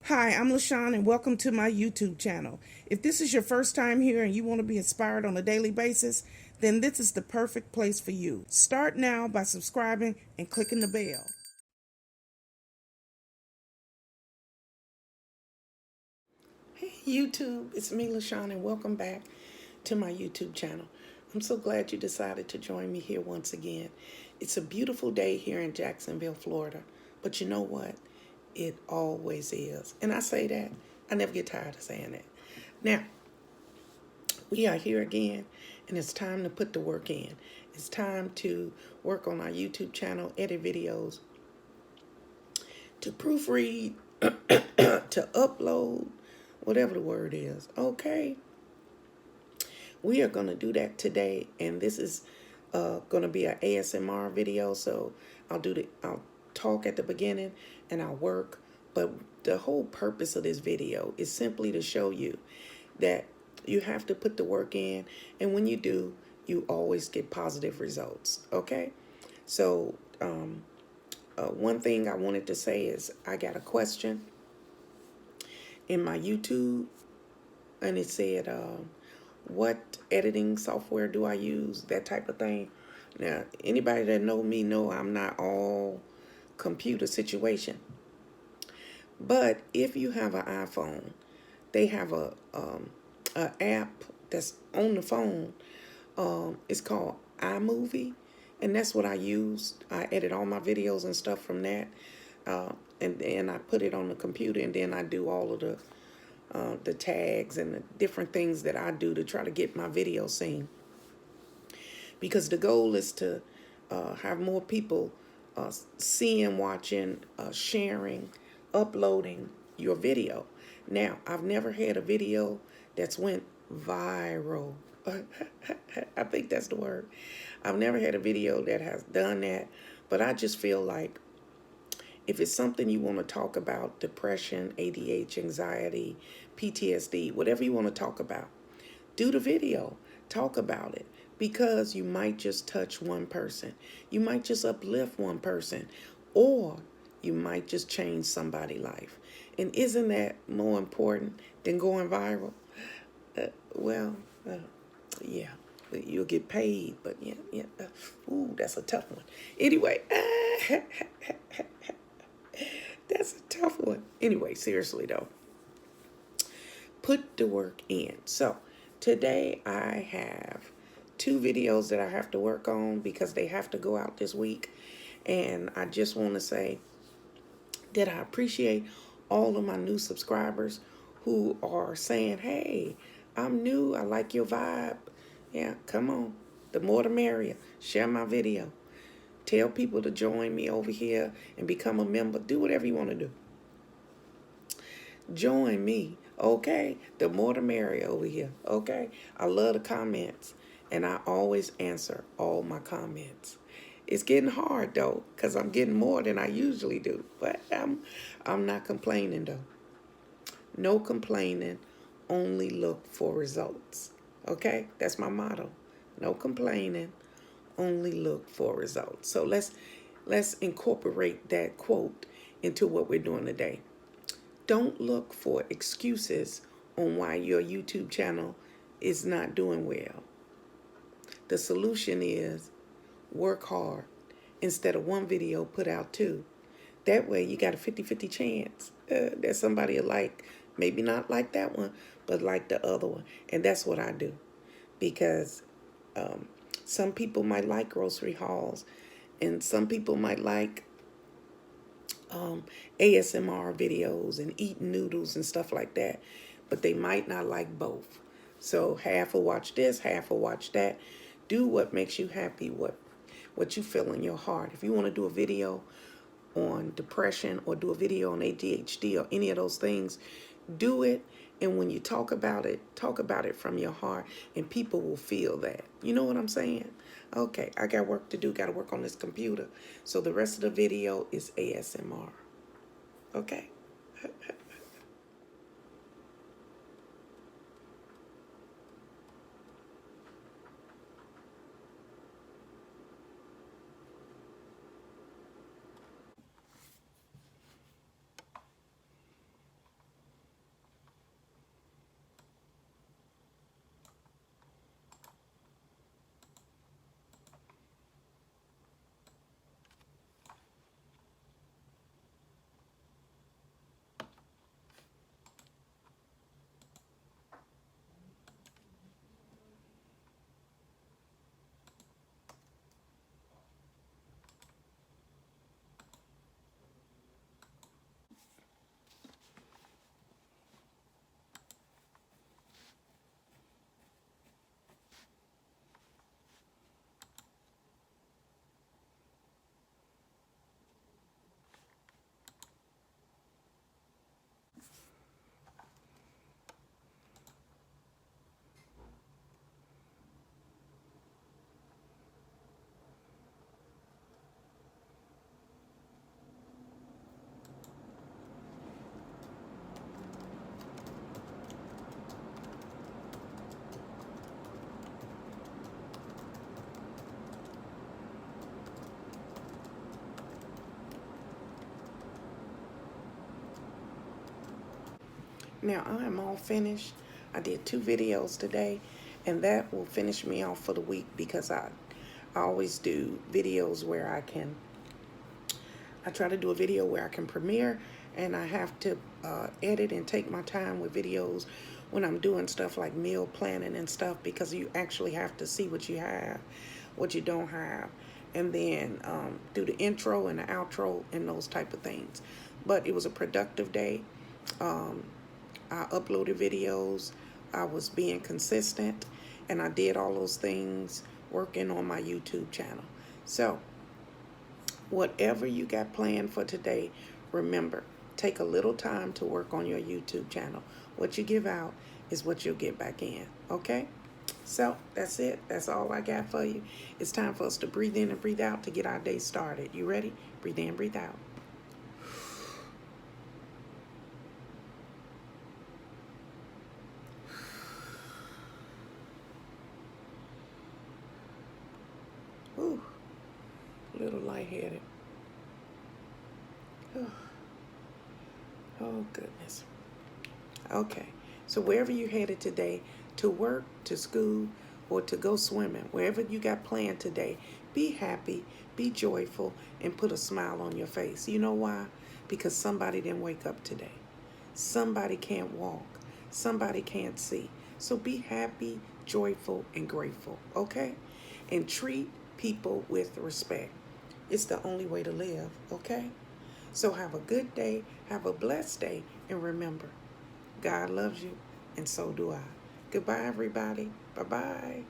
Hi, I'm LaShawn and welcome to my YouTube channel. If this is your first time here and you want to be inspired on a daily basis, then this is the perfect place for you. Start now by subscribing and clicking the bell. Hey YouTube, it's me LaShawn and welcome back to my YouTube channel. I'm so glad you decided to join me here once again. It's a beautiful day here in Jacksonville, Florida, but you know what? It always is. And I say that, I never get tired of saying that. Now, we are here again, and it's time to put the work in. It's time to work on our YouTube channel, edit videos, to proofread, to upload, whatever the word is. Okay, we are going to do that today, and this is going to be an ASMR video. So I'll talk at the beginning, and I'll work. But the whole purpose of this video is simply to show you that you have to put the work in, and when you do, you always get positive results. Okay, so one thing I wanted to say is I got a question in my YouTube, and it said, what editing software do I use? That type of thing. Now, anybody that know me know I'm not all computer situation. But if you have an iPhone, they have a app that's on the phone. It's called iMovie, and that's what I use. I edit all my videos and stuff from that, and then I put it on the computer, and then I do all of the tags and the different things that I do to try to get my video seen. Because the goal is to have more people seeing, watching, sharing, uploading your video. Now, I've never had a video that's went viral. I think that's the word. I've never had a video that has done that, but I just feel like if it's something you want to talk about, depression, ADHD, anxiety, PTSD, whatever you want to talk about, do the video, talk about it, because you might just touch one person. You might just uplift one person, or you might just change somebody's life. And isn't that more important than going viral? Well, yeah, you'll get paid, but yeah. Ooh, that's a tough one. Anyway, that's a tough one. Anyway, seriously though, put the work in. So today I have 2 videos that I have to work on because they have to go out this week. And I just want to say that I appreciate all of my new subscribers who are saying, hey, I'm new, I like your vibe. Yeah, come on. The more the merrier. Share my video. Tell people to join me over here and become a member. Do whatever you want to do. Join me, okay? The more the merrier over here, okay? I love the comments, and I always answer all my comments. It's getting hard though, because I'm getting more than I usually do, but I'm not complaining though. No complaining, only look for results. Okay? That's my motto. No complaining, only look for results. So let's incorporate that quote into what we're doing today. Don't look for excuses on why your YouTube channel is not doing well. The solution is work hard. Instead of one video, put out 2. That way you got a 50-50 chance that somebody will like, maybe not like that one, but like the other one. And that's what I do. Because some people might like grocery hauls, and some people might like ASMR videos and eating noodles and stuff like that, but they might not like both. So half will watch this, half will watch that. Do what makes you happy, what you feel in your heart. If you want to do a video on depression or do a video on ADHD or any of those things, do it. And when you talk about it from your heart, and people will feel that. You know what I'm saying? Okay, I got work to do, got to work on this computer. So the rest of the video is ASMR. Okay? Now I am all finished. I did 2 videos today, and that will finish me off for the week because I always do videos where I try to do a video where I can premiere, and I have to edit and take my time with videos when I'm doing stuff like meal planning and stuff, because you actually have to see what you have, what you don't have, and then do the intro and the outro and those type of things. But it was a productive day. I uploaded videos, I was being consistent, and I did all those things working on my YouTube channel. So whatever you got planned for today, remember, take a little time to work on your YouTube channel. What you give out is what you'll get back in, okay? So that's it. That's all I got for you. It's time for us to breathe in and breathe out to get our day started. You ready? Breathe in, breathe out. Ooh, a little lightheaded. Oh, goodness. Okay, so wherever you're headed today, to work, to school, or to go swimming, wherever you got planned today, be happy, be joyful, and put a smile on your face. You know why? Because somebody didn't wake up today. Somebody can't walk. Somebody can't see. So be happy, joyful, and grateful, okay? And treat people with respect. It's the only way to live, okay? So have a good day, have a blessed day, and remember, God loves you, and so do I. Goodbye, everybody. Bye-bye.